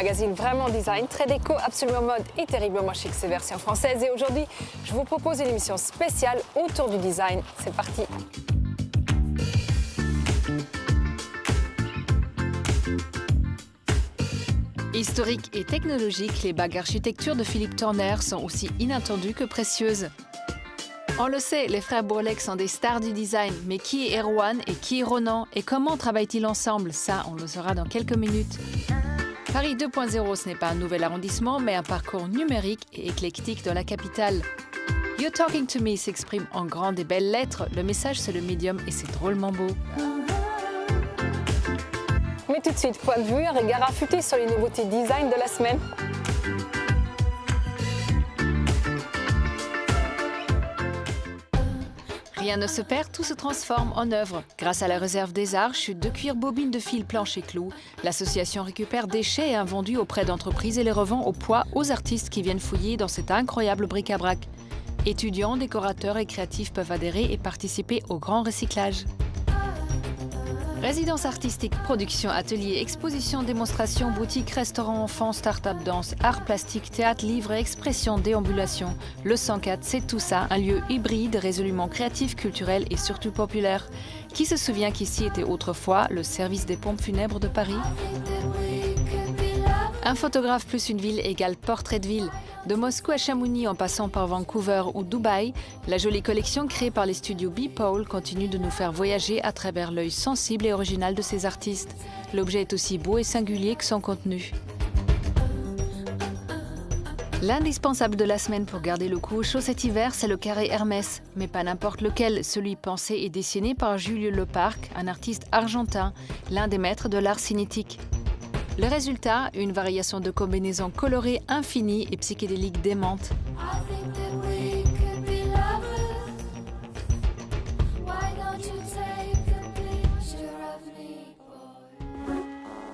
magazine vraiment design, très déco, absolument mode et terriblement chic, c'est version française. Et aujourd'hui, je vous propose une émission spéciale autour du design. C'est parti. Historiques et technologiques, les bagues architecture de Philippe Turner sont aussi inattendues que précieuses. On le sait, les frères Bourlec sont des stars du design, mais qui est Erwan et qui est Ronan et comment travaillent-ils ensemble? Ça, on le saura dans quelques minutes. Paris 2.0, ce n'est pas un nouvel arrondissement, mais un parcours numérique et éclectique dans la capitale. You're Talking to Me s'exprime en grandes et belles lettres. Le message, c'est le médium et c'est drôlement beau. Mais tout de suite, point de vue, un regard affûté sur les nouveautés design de la semaine. Rien ne se perd, tout se transforme en œuvre. Grâce à la réserve des arts, chute de cuir, bobines de fil, planches et clous, l'association récupère déchets et invendus auprès d'entreprises et les revend au poids aux artistes qui viennent fouiller dans cet incroyable bric-à-brac. Étudiants, décorateurs et créatifs peuvent adhérer et participer au grand recyclage. Résidence artistique, production, atelier, exposition, démonstration, boutique, restaurant, enfants, start-up, danse, art plastique, théâtre, livre, expression, déambulation. Le 104, c'est tout ça, un lieu hybride, résolument créatif, culturel et surtout populaire. Qui se souvient qu'ici était autrefois le service des pompes funèbres de Paris? Un photographe plus une ville égale portrait de ville. De Moscou à Chamonix en passant par Vancouver ou Dubaï, la jolie collection créée par les studios Beepole continue de nous faire voyager à travers l'œil sensible et original de ces artistes. L'objet est aussi beau et singulier que son contenu. L'indispensable de la semaine pour garder le cou au chaud cet hiver, c'est le carré Hermès. Mais pas n'importe lequel, celui pensé et dessiné par Julio Leparc, un artiste argentin, l'un des maîtres de l'art cinétique. Le résultat, une variation de combinaisons colorées infinies et psychédéliques démentes.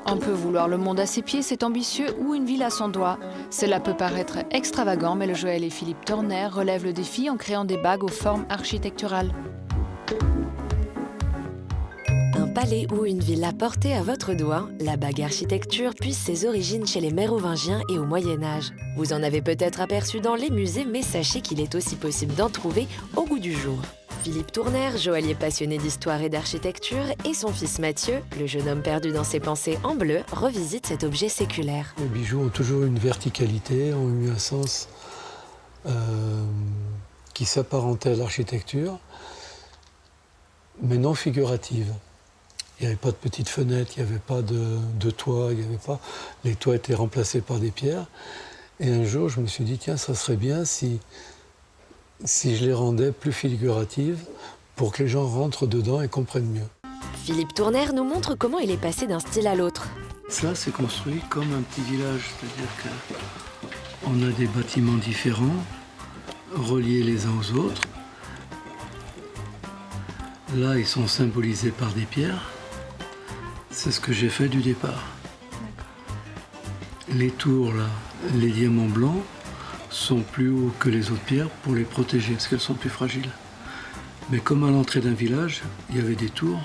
On peut vouloir le monde à ses pieds, c'est ambitieux, ou une ville à son doigt. Cela peut paraître extravagant, mais le Joël et Philippe Turner relèvent le défi en créant des bagues aux formes architecturales. Un palais ou une villa portée à votre doigt, la bague architecture puise ses origines chez les Mérovingiens et au Moyen-Âge. Vous en avez peut-être aperçu dans les musées, mais sachez qu'il est aussi possible d'en trouver au goût du jour. Philippe Turner, joaillier passionné d'histoire et d'architecture, et son fils Mathieu, le jeune homme perdu dans ses pensées en bleu, revisite cet objet séculaire. Les bijoux ont toujours une verticalité, ont eu un sens qui s'apparentait à l'architecture, mais non figurative. Il n'y avait pas de petites fenêtres, il n'y avait pas de toit, il y avait pas... les toits étaient remplacés par des pierres. Et un jour, je me suis dit, tiens, ça serait bien si je les rendais plus figuratives pour que les gens rentrent dedans et comprennent mieux. Philippe Turner nous montre comment il est passé d'un style à l'autre. Cela, c'est construit comme un petit village, c'est-à-dire qu'on a des bâtiments différents, reliés les uns aux autres. Là, ils sont symbolisés par des pierres. C'est ce que j'ai fait du départ. Les tours, là, les diamants blancs, sont plus hauts que les autres pierres pour les protéger, parce qu'elles sont plus fragiles. Mais comme à l'entrée d'un village, il y avait des tours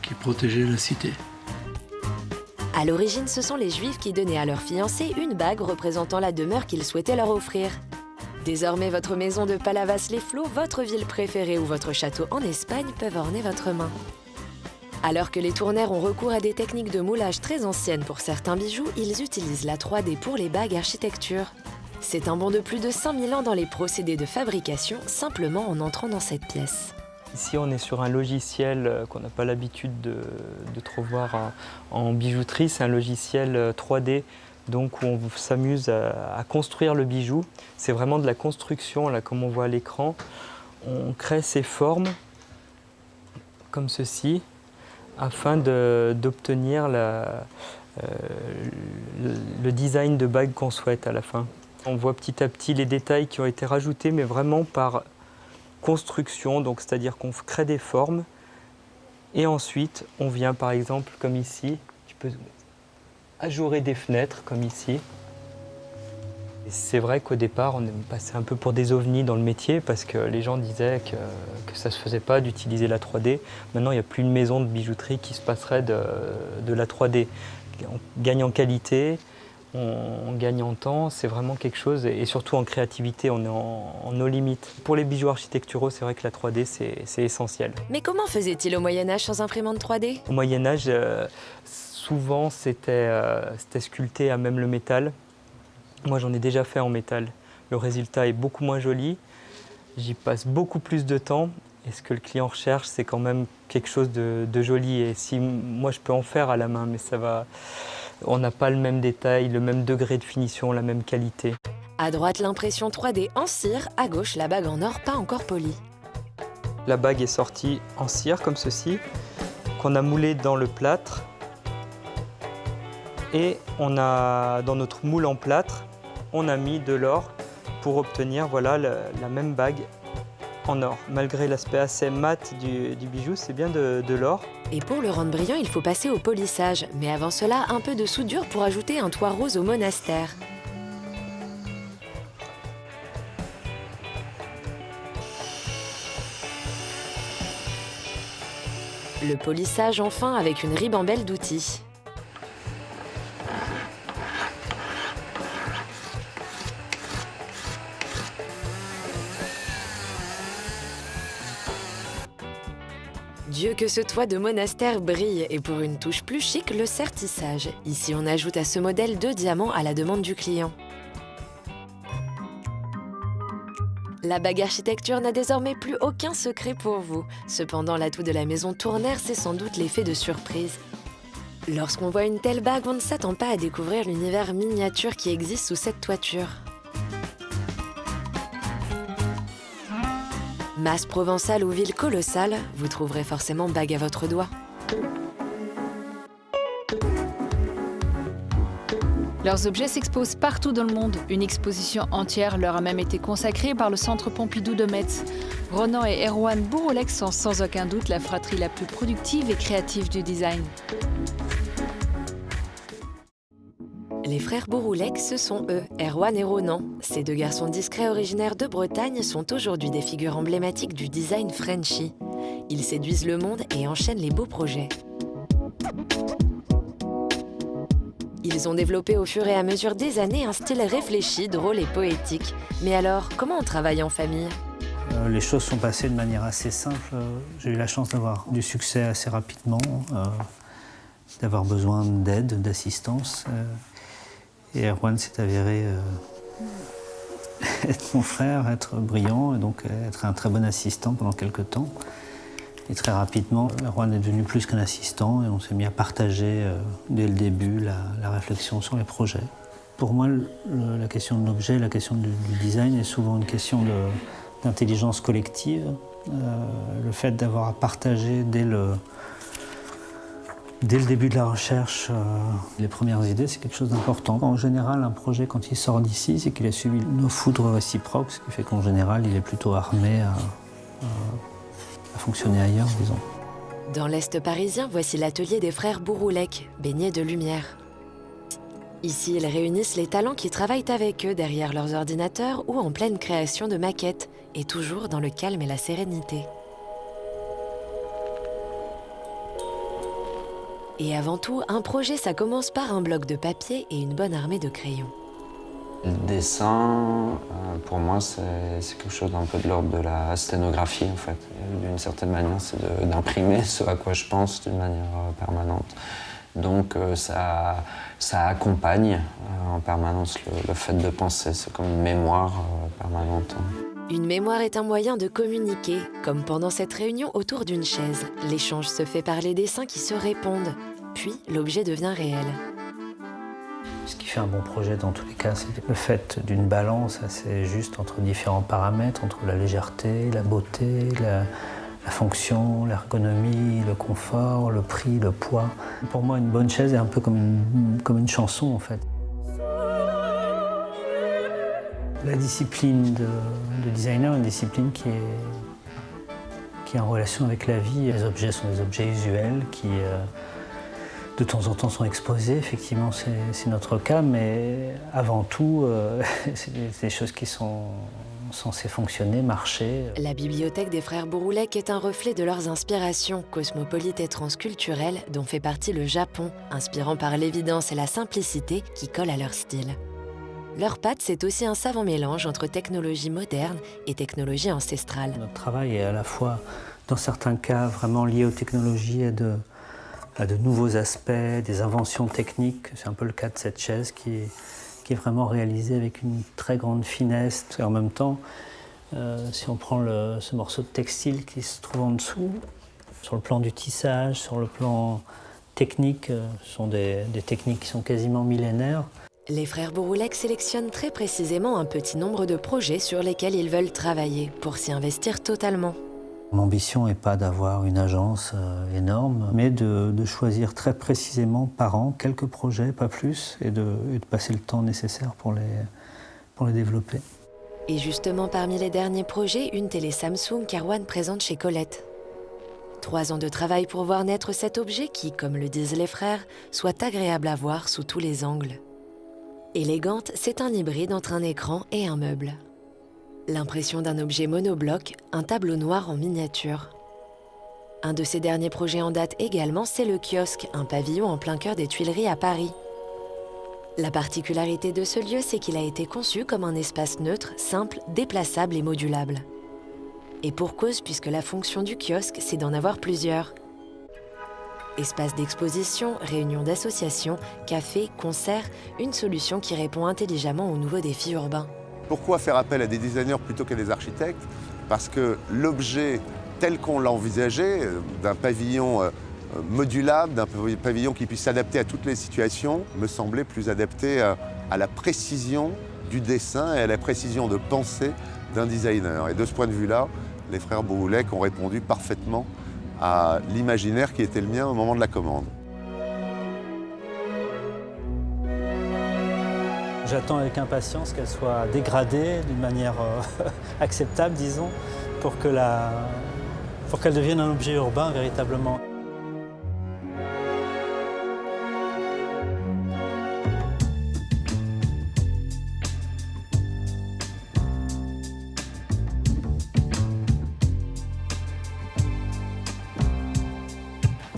qui protégeaient la cité. À l'origine, ce sont les Juifs qui donnaient à leurs fiancés une bague représentant la demeure qu'ils souhaitaient leur offrir. Désormais, votre maison de Palavas-les-Flots, votre ville préférée ou votre château en Espagne peuvent orner votre main. Alors que les Turner ont recours à des techniques de moulage très anciennes pour certains bijoux, ils utilisent la 3D pour les bagues architecture. C'est un bond de plus de 5000 ans dans les procédés de fabrication, simplement en entrant dans cette pièce. Ici, on est sur un logiciel qu'on n'a pas l'habitude de trop voir en bijouterie. C'est un logiciel 3D, donc où on s'amuse à construire le bijou. C'est vraiment de la construction, là, comme on voit à l'écran. On crée ces formes, comme ceci, afin d'obtenir le design de bague qu'on souhaite à la fin. On voit petit à petit les détails qui ont été rajoutés, mais vraiment par construction, donc c'est-à-dire qu'on crée des formes et ensuite on vient par exemple comme ici, tu peux ajourer des fenêtres comme ici. C'est vrai qu'au départ, on est passé un peu pour des ovnis dans le métier parce que les gens disaient que ça ne se faisait pas d'utiliser la 3D. Maintenant, il n'y a plus une maison de bijouterie qui se passerait de la 3D. On gagne en qualité, on gagne en temps, c'est vraiment quelque chose, et surtout en créativité, on est en nos limites. Pour les bijoux architecturaux, c'est vrai que la 3D, c'est essentiel. Mais comment faisait-il au Moyen-Âge sans imprimante 3D? Au Moyen-Âge, souvent, c'était sculpté à même le métal. Moi, j'en ai déjà fait en métal. Le résultat est beaucoup moins joli. J'y passe beaucoup plus de temps. Et ce que le client recherche, c'est quand même quelque chose de joli. Et si moi, je peux en faire à la main, mais ça va... On n'a pas le même détail, le même degré de finition, la même qualité. À droite, l'impression 3D en cire, à gauche, la bague en or pas encore polie. La bague est sortie en cire, comme ceci, qu'on a moulée dans le plâtre. Et on a, dans notre moule en plâtre, on a mis de l'or pour obtenir voilà, la même bague en or. Malgré l'aspect assez mat du bijou, c'est bien de l'or. Et pour le rendre brillant, il faut passer au polissage. Mais avant cela, un peu de soudure pour ajouter un toit rose au monastère. Le polissage enfin avec une ribambelle d'outils. Dieu que ce toit de monastère brille, et pour une touche plus chic, le sertissage. Ici, on ajoute à ce modèle 2 diamants à la demande du client. La bague architecture n'a désormais plus aucun secret pour vous. Cependant, l'atout de la maison Tournaire, c'est sans doute l'effet de surprise. Lorsqu'on voit une telle bague, on ne s'attend pas à découvrir l'univers miniature qui existe sous cette toiture. Masse provençale ou ville colossale, vous trouverez forcément bague à votre doigt. Leurs objets s'exposent partout dans le monde. Une exposition entière leur a même été consacrée par le Centre Pompidou de Metz. Ronan et Erwan Bouroulec sont sans aucun doute la fratrie la plus productive et créative du design. Les frères Bouroulec, ce sont eux, Erwan et Ronan. Ces deux garçons discrets originaires de Bretagne sont aujourd'hui des figures emblématiques du design Frenchy. Ils séduisent le monde et enchaînent les beaux projets. Ils ont développé au fur et à mesure des années un style réfléchi, drôle et poétique. Mais alors, comment on travaille en famille ? Les choses sont passées de manière assez simple. J'ai eu la chance d'avoir du succès assez rapidement, d'avoir besoin d'aide, d'assistance. Et Erwan s'est avéré être mon frère, être brillant et donc être un très bon assistant pendant quelques temps. Et très rapidement, Erwan est devenu plus qu'un assistant et on s'est mis à partager dès le début la réflexion sur les projets. Pour moi, la question de l'objet, la question du design est souvent une question d'intelligence collective. Le fait d'avoir à partager dès le début de la recherche, les premières idées, c'est quelque chose d'important. En général, un projet, quand il sort d'ici, c'est qu'il a suivi nos foudres réciproques, ce qui fait qu'en général, il est plutôt armé à fonctionner ailleurs, disons. Dans l'Est parisien, voici l'atelier des frères Bouroulec, baigné de lumière. Ici, ils réunissent les talents qui travaillent avec eux derrière leurs ordinateurs ou en pleine création de maquettes, et toujours dans le calme et la sérénité. Et avant tout, un projet, ça commence par un bloc de papier et une bonne armée de crayons. Le dessin, pour moi, c'est quelque chose d'un peu de l'ordre de la sténographie, en fait. D'une certaine manière, c'est d'imprimer ce à quoi je pense d'une manière permanente. Donc ça accompagne en permanence le fait de penser. C'est comme une mémoire permanente. Une mémoire est un moyen de communiquer, comme pendant cette réunion autour d'une chaise. L'échange se fait par les dessins qui se répondent, puis l'objet devient réel. Ce qui fait un bon projet dans tous les cas, c'est le fait d'une balance assez juste entre différents paramètres, entre la légèreté, la beauté, la fonction, l'ergonomie, le confort, le prix, le poids. Pour moi, une bonne chaise est un peu comme une chanson, en fait. La discipline de designer est une discipline qui est en relation avec la vie. Les objets sont des objets usuels qui, de temps en temps, sont exposés. Effectivement, c'est notre cas, mais avant tout, c'est des choses qui sont censés fonctionner, marcher. La bibliothèque des frères Bouroulec est un reflet de leurs inspirations cosmopolites et transculturelles dont fait partie le Japon, inspirant par l'évidence et la simplicité qui collent à leur style. Leur patte, c'est aussi un savant mélange entre technologie moderne et technologie ancestrale. Notre travail est à la fois, dans certains cas, vraiment lié aux technologies et à de nouveaux aspects, des inventions techniques. C'est un peu le cas de cette chaise qui est vraiment réalisée avec une très grande finesse. Et en même temps, si on prend ce morceau de textile qui se trouve en dessous, sur le plan du tissage, sur le plan technique, ce sont des techniques qui sont quasiment millénaires. Les frères Bouroulec sélectionnent très précisément un petit nombre de projets sur lesquels ils veulent travailler pour s'y investir totalement. Mon ambition n'est pas d'avoir une agence énorme, mais de choisir très précisément par an quelques projets, pas plus, et de passer le temps nécessaire pour les développer. Et justement, parmi les derniers projets, une télé Samsung qu'Erwan présente chez Colette. 3 ans de travail pour voir naître cet objet qui, comme le disent les frères, soit agréable à voir sous tous les angles. Élégante, c'est un hybride entre un écran et un meuble. L'impression d'un objet monobloc, un tableau noir en miniature. Un de ses derniers projets en date également, c'est le kiosque, un pavillon en plein cœur des Tuileries à Paris. La particularité de ce lieu, c'est qu'il a été conçu comme un espace neutre, simple, déplaçable et modulable. Et pour cause, puisque la fonction du kiosque, c'est d'en avoir plusieurs. Espace d'exposition, réunion d'associations, café, concerts, une solution qui répond intelligemment aux nouveaux défis urbains. Pourquoi faire appel à des designers plutôt qu'à des architectes? Parce que l'objet tel qu'on l'a envisagé, d'un pavillon modulable, d'un pavillon qui puisse s'adapter à toutes les situations, me semblait plus adapté à la précision du dessin et à la précision de pensée d'un designer. Et de ce point de vue-là, les frères Bouroulec ont répondu parfaitement à l'imaginaire qui était le mien au moment de la commande. J'attends avec impatience qu'elle soit dégradée d'une manière acceptable, disons, pour qu'elle devienne un objet urbain véritablement.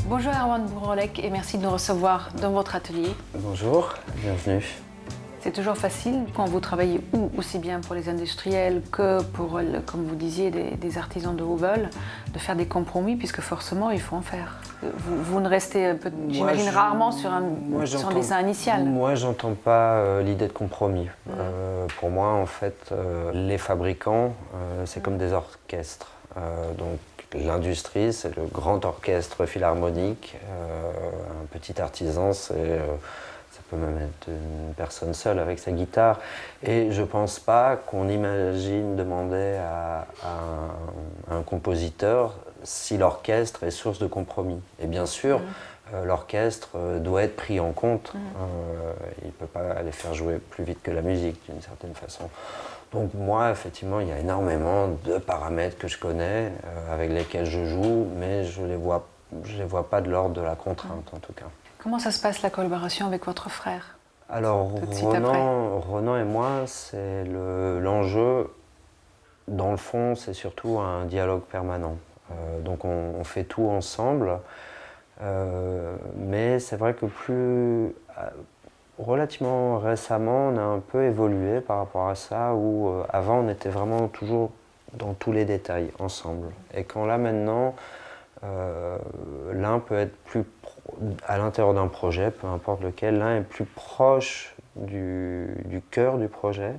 Bonjour Erwan Bouroulec et merci de nous recevoir dans votre atelier. Bonjour, bienvenue. C'est toujours facile quand vous travaillez aussi bien pour les industriels que pour, comme vous disiez, des artisans de haut vol, de faire des compromis puisque forcément il faut en faire. Vous ne restez, j'imagine, rarement sur un dessin initial. Moi, j'entends pas l'idée de compromis. Pour moi, en fait, les fabricants, c'est comme des orchestres. Donc, l'industrie, c'est le grand orchestre philharmonique. Un petit artisan, ça peut même être une personne seule avec sa guitare. Et je ne pense pas qu'on imagine demander à un compositeur si l'orchestre est source de compromis. Et bien sûr, l'orchestre doit être pris en compte. Il ne peut pas aller faire jouer plus vite que la musique, d'une certaine façon. Donc moi, effectivement, il y a énormément de paramètres que je connais, avec lesquels je joue, mais je ne les vois pas de l'ordre de la contrainte, en tout cas. Comment ça se passe, la collaboration avec votre frère? Alors, Ronan et moi, c'est l'enjeu, dans le fond, c'est surtout un dialogue permanent. Donc on fait tout ensemble, mais c'est vrai que relativement récemment, on a un peu évolué par rapport à ça, où avant on était vraiment toujours dans tous les détails ensemble. Et quand là maintenant, l'un peut être à l'intérieur d'un projet, peu importe lequel, l'un est plus proche du cœur du projet,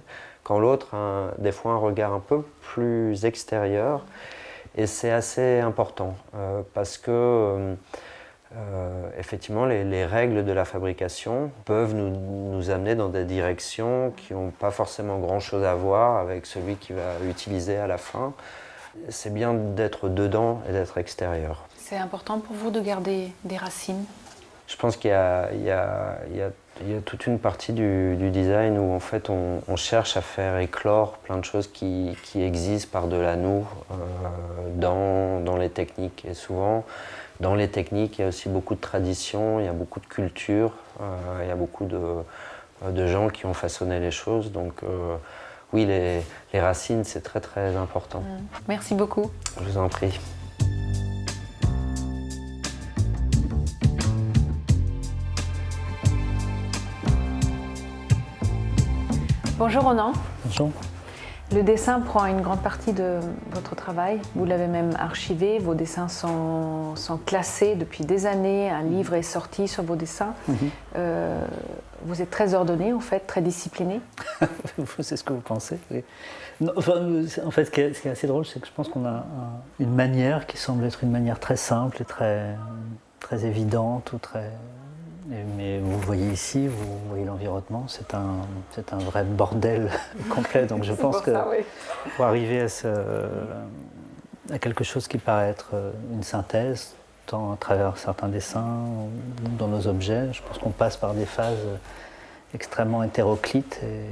quand l'autre a des fois un regard un peu plus extérieur. Et c'est assez important parce que effectivement, les règles de la fabrication peuvent nous amener dans des directions qui n'ont pas forcément grand-chose à voir avec celui qui va utiliser à la fin. C'est bien d'être dedans et d'être extérieur. C'est important pour vous de garder des racines? Je pense qu'il y a toute une partie du design où en fait on cherche à faire éclore plein de choses qui existent par-delà nous dans les techniques. Et souvent, dans les techniques, il y a aussi beaucoup de traditions, il y a beaucoup de culture, il y a beaucoup de gens qui ont façonné les choses. Donc oui, les racines, c'est très très important. Merci beaucoup. Je vous en prie. Bonjour Ronan. Bonjour. Le dessin prend une grande partie de votre travail. Vous l'avez même archivé. Vos dessins sont classés depuis des années. Un livre est sorti sur vos dessins. Vous êtes très ordonné, en fait, très discipliné. C'est ce que vous pensez, oui. Non, enfin, en fait, ce qui est assez drôle, c'est que je pense qu'on a une manière qui semble être une manière très simple et très évidente, mais vous voyez ici, vous voyez l'environnement, c'est un vrai bordel complet. Donc je pense que pour arriver à quelque chose qui paraît être une synthèse, tant à travers certains dessins ou dans nos objets, je pense qu'on passe par des phases extrêmement hétéroclites. Et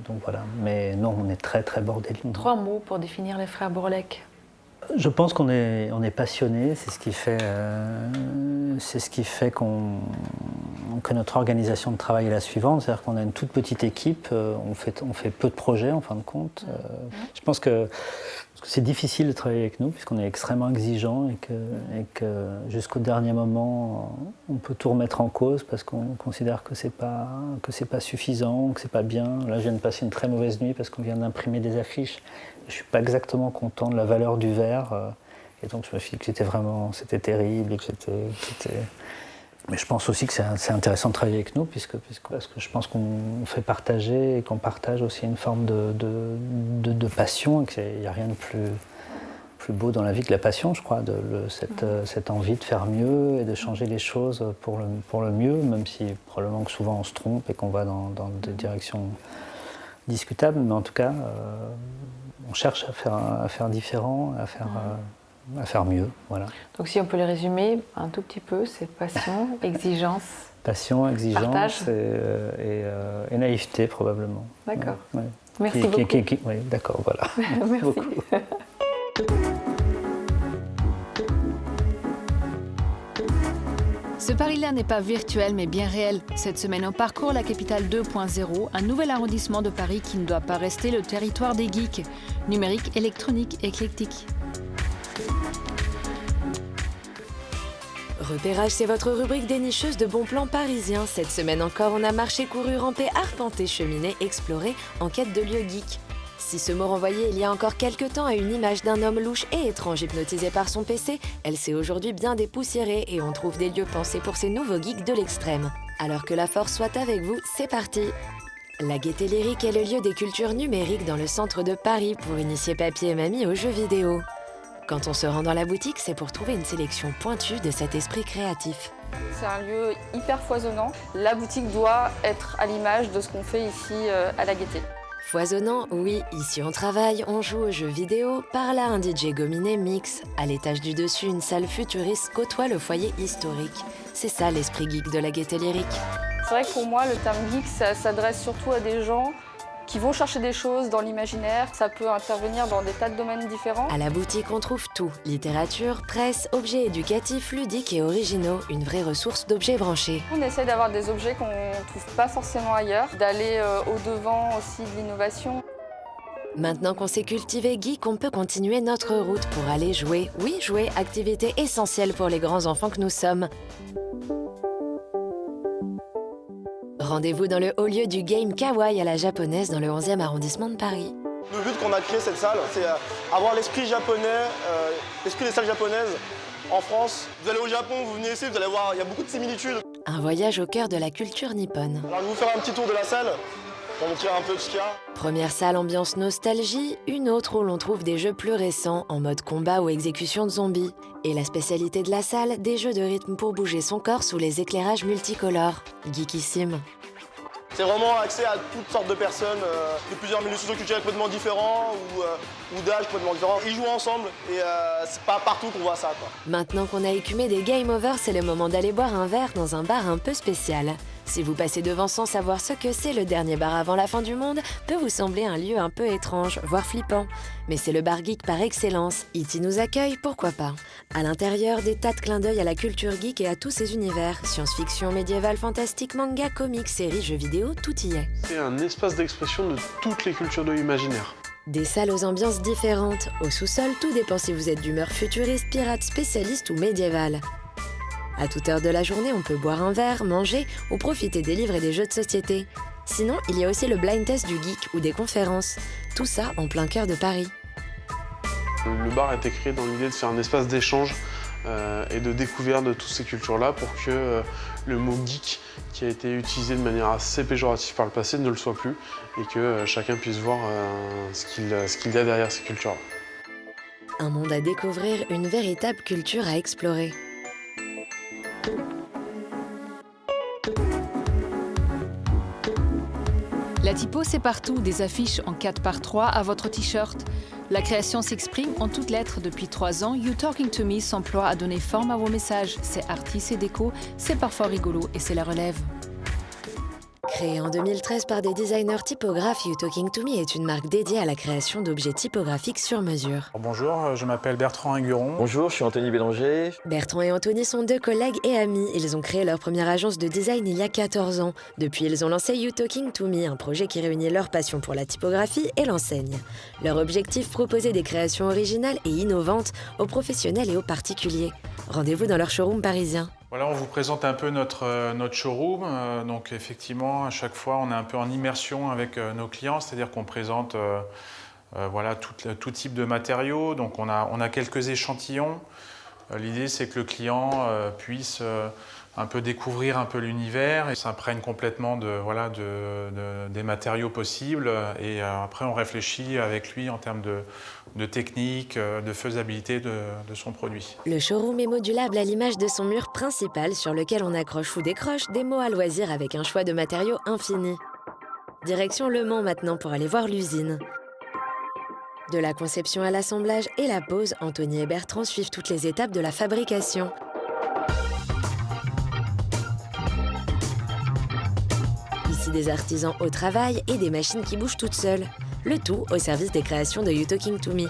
donc voilà. Mais non, on est très très bordélique. 3 mots pour définir les frères Bourlec. Je pense qu'on est passionné, c'est ce qui fait que notre organisation de travail est la suivante, c'est-à-dire qu'on a une toute petite équipe, on fait peu de projets en fin de compte. Je pense que c'est difficile de travailler avec nous puisqu'on est extrêmement exigeant et que jusqu'au dernier moment on peut tout remettre en cause parce qu'on considère que c'est pas suffisant, que c'est pas bien. Là, je viens de passer une très mauvaise nuit parce qu'on vient d'imprimer des affiches. Je suis pas exactement content de la valeur du verre et donc je me suis dit que c'était terrible et que c'était. Mais je pense aussi que c'est intéressant de travailler avec nous parce que je pense qu'on fait partager et qu'on partage aussi une forme de passion et qu'il n'y a rien de plus beau dans la vie que la passion, je crois, cette envie de faire mieux et de changer les choses pour le mieux, même si probablement que souvent on se trompe et qu'on va dans des directions discutables, mais en tout cas on cherche à faire différent, à faire mieux, voilà. Donc si on peut les résumer un tout petit peu, c'est passion, exigence. Passion, exigence et naïveté probablement. D'accord. Ouais. Merci beaucoup. Oui, d'accord, voilà. Merci beaucoup. Ce Paris-là n'est pas virtuel mais bien réel. Cette semaine, on parcourt la capitale 2.0, un nouvel arrondissement de Paris qui ne doit pas rester le territoire des geeks. Numérique, électronique, éclectique. Repérage, c'est votre rubrique dénicheuse de bons plans parisiens. Cette semaine encore, on a marché, couru, rampé, arpenté, cheminé, exploré, en quête de lieux geeks. Si ce mot renvoyait il y a encore quelques temps à une image d'un homme louche et étrange hypnotisé par son PC, elle s'est aujourd'hui bien dépoussiérée et on trouve des lieux pensés pour ces nouveaux geeks de l'extrême. Alors que la force soit avec vous, c'est parti! La Gaîté Lyrique est le lieu des cultures numériques dans le centre de Paris pour initier papy et mamie aux jeux vidéo. Quand on se rend dans la boutique, c'est pour trouver une sélection pointue de cet esprit créatif. C'est un lieu hyper foisonnant. La boutique doit être à l'image de ce qu'on fait ici à la Gaîté. Foisonnant, oui, ici on travaille, on joue aux jeux vidéo, par là un DJ gominé mix. À l'étage du dessus, une salle futuriste côtoie le foyer historique. C'est ça l'esprit geek de la Gaîté Lyrique. C'est vrai que pour moi, le terme geek, ça s'adresse surtout à des gens qui vont chercher des choses dans l'imaginaire. Ça peut intervenir dans des tas de domaines différents. À la boutique, on trouve tout. Littérature, presse, objets éducatifs, ludiques et originaux. Une vraie ressource d'objets branchés. On essaie d'avoir des objets qu'on ne trouve pas forcément ailleurs, d'aller au-devant aussi de l'innovation. Maintenant qu'on s'est cultivé geek, on peut continuer notre route pour aller jouer. Oui, jouer, activité essentielle pour les grands enfants que nous sommes. Rendez-vous dans le haut lieu du Game Kawaii à la japonaise dans le 11e arrondissement de Paris. Le but qu'on a créé cette salle, c'est avoir l'esprit japonais, l'esprit des salles japonaises en France. Vous allez au Japon, vous venez ici, vous allez voir, il y a beaucoup de similitudes. Un voyage au cœur de la culture nippone. Alors je vais vous faire un petit tour de la salle pour vous montrer un peu ce qu'il y a. Première salle ambiance nostalgie, une autre où l'on trouve des jeux plus récents en mode combat ou exécution de zombies. Et la spécialité de la salle, des jeux de rythme pour bouger son corps sous les éclairages multicolores. Geekissime. C'est vraiment accès à toutes sortes de personnes, de plusieurs milieux socio-culturels complètement différents ou d'âge complètement différents. Ils jouent ensemble et c'est pas partout qu'on voit ça, quoi. Maintenant qu'on a écumé des game over, c'est le moment d'aller boire un verre dans un bar un peu spécial. Si vous passez devant sans savoir ce que c'est, le dernier bar avant la fin du monde peut vous sembler un lieu un peu étrange, voire flippant. Mais c'est le bar geek par excellence. E.T. nous accueille, pourquoi pas. À l'intérieur, des tas de clins d'œil à la culture geek et à tous ses univers. Science-fiction, médiéval, fantastique, manga, comics, séries, jeux vidéo, tout y est. C'est un espace d'expression de toutes les cultures de l'imaginaire. Des salles aux ambiances différentes. Au sous-sol, tout dépend si vous êtes d'humeur futuriste, pirate, spécialiste ou médiévale. À toute heure de la journée, on peut boire un verre, manger ou profiter des livres et des jeux de société. Sinon, il y a aussi le blind test du geek ou des conférences. Tout ça en plein cœur de Paris. Le bar a été créé dans l'idée de faire un espace d'échange et de découverte de toutes ces cultures-là pour que le mot geek, qui a été utilisé de manière assez péjorative par le passé, ne le soit plus et que chacun puisse voir ce qu'il y a derrière ces cultures-là. Un monde à découvrir, une véritable culture à explorer. La typo, c'est partout, des affiches en 4x3 à votre t-shirt. La création s'exprime en toutes lettres. Depuis 3 ans, You Talking to Me s'emploie à donner forme à vos messages. C'est arty, c'est déco, c'est parfois rigolo et c'est la relève. Créée en 2013 par des designers typographes, You Talking to Me est une marque dédiée à la création d'objets typographiques sur mesure. Bonjour, je m'appelle Bertrand Inguron. Bonjour, je suis Anthony Bélanger. Bertrand et Anthony sont 2 collègues et amis. Ils ont créé leur première agence de design il y a 14 ans. Depuis, ils ont lancé You Talking to Me, un projet qui réunit leur passion pour la typographie et l'enseigne. Leur objectif, proposer des créations originales et innovantes aux professionnels et aux particuliers. Rendez-vous dans leur showroom parisien. Voilà, on vous présente un peu notre showroom. Donc effectivement, à chaque fois, on est un peu en immersion avec nos clients, c'est-à-dire qu'on présente voilà, tout type de matériaux. Donc on a quelques échantillons. L'idée, c'est que le client puisse un peu découvrir un peu l'univers et s'imprègne complètement des matériaux possibles. Et après, on réfléchit avec lui en termes de technique, de faisabilité de son produit. Le showroom est modulable à l'image de son mur principal sur lequel on accroche ou décroche des mots à loisir avec un choix de matériaux infini. Direction Le Mans maintenant pour aller voir l'usine. De la conception à l'assemblage et la pose, Anthony et Bertrand suivent toutes les étapes de la fabrication. Ici, des artisans au travail et des machines qui bougent toutes seules. Le tout au service des créations de You Talking to Me.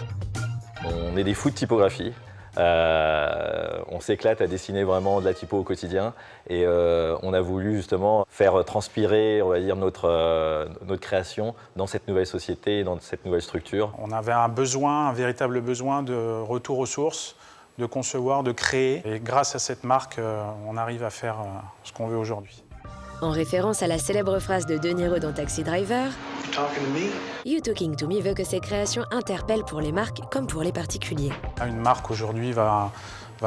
On est des fous de typographie. On s'éclate à dessiner vraiment de la typo au quotidien et on a voulu justement faire transpirer, on va dire, notre création dans cette nouvelle société, dans cette nouvelle structure. On avait un véritable besoin de retour aux sources, de concevoir, de créer. Et grâce à cette marque, on arrive à faire ce qu'on veut aujourd'hui. En référence à la célèbre phrase de De Niro dans Taxi Driver, You Talking to Me veut que ses créations interpellent pour les marques comme pour les particuliers. Une marque aujourd'hui va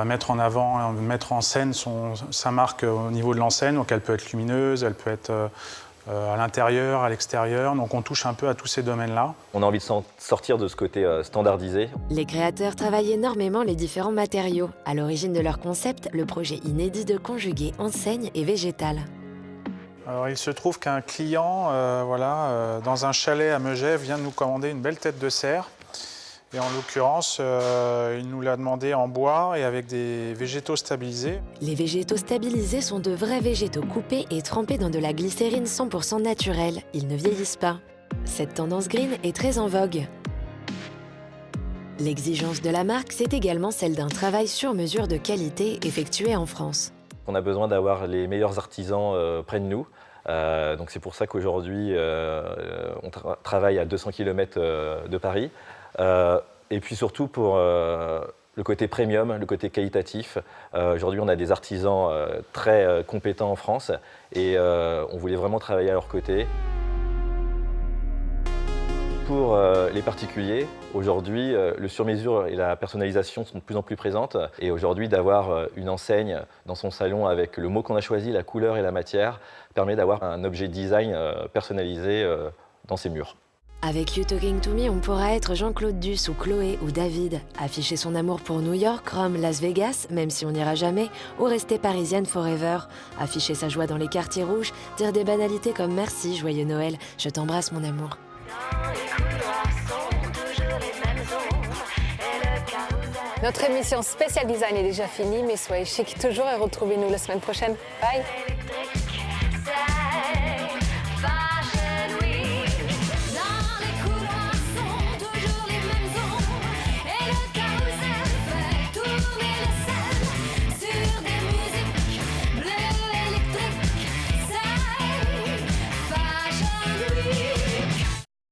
mettre en avant, mettre en scène sa marque au niveau de l'enseigne. Donc elle peut être lumineuse, elle peut être à l'intérieur, à l'extérieur. Donc on touche un peu à tous ces domaines-là. On a envie de sortir de ce côté standardisé. Les créateurs travaillent énormément les différents matériaux. À l'origine de leur concept, le projet inédit de conjuguer enseigne et végétal. Alors, il se trouve qu'un client, dans un chalet à Megève, vient de nous commander une belle tête de cerf. Et en l'occurrence, il nous l'a demandé en bois et avec des végétaux stabilisés. Les végétaux stabilisés sont de vrais végétaux coupés et trempés dans de la glycérine 100% naturelle. Ils ne vieillissent pas. Cette tendance green est très en vogue. L'exigence de la marque, c'est également celle d'un travail sur mesure de qualité effectué en France. On a besoin d'avoir les meilleurs artisans près de nous. Donc c'est pour ça qu'aujourd'hui, on travaille à 200 km de Paris. Et puis surtout pour le côté premium, le côté qualitatif. Aujourd'hui, on a des artisans très compétents en France et on voulait vraiment travailler à leur côté. Pour les particuliers, aujourd'hui, le sur-mesure et la personnalisation sont de plus en plus présentes. Et aujourd'hui, d'avoir une enseigne dans son salon avec le mot qu'on a choisi, la couleur et la matière, permet d'avoir un objet design personnalisé dans ses murs. Avec You Talking to Me, on pourra être Jean-Claude Duss ou Chloé ou David, afficher son amour pour New York, Rome, Las Vegas, même si on n'ira jamais, ou rester parisienne forever, afficher sa joie dans les quartiers rouges, dire des banalités comme « Merci, joyeux Noël, je t'embrasse mon amour ». Notre émission spéciale design est déjà finie, mais soyez chic toujours et retrouvez-nous la semaine prochaine. Bye!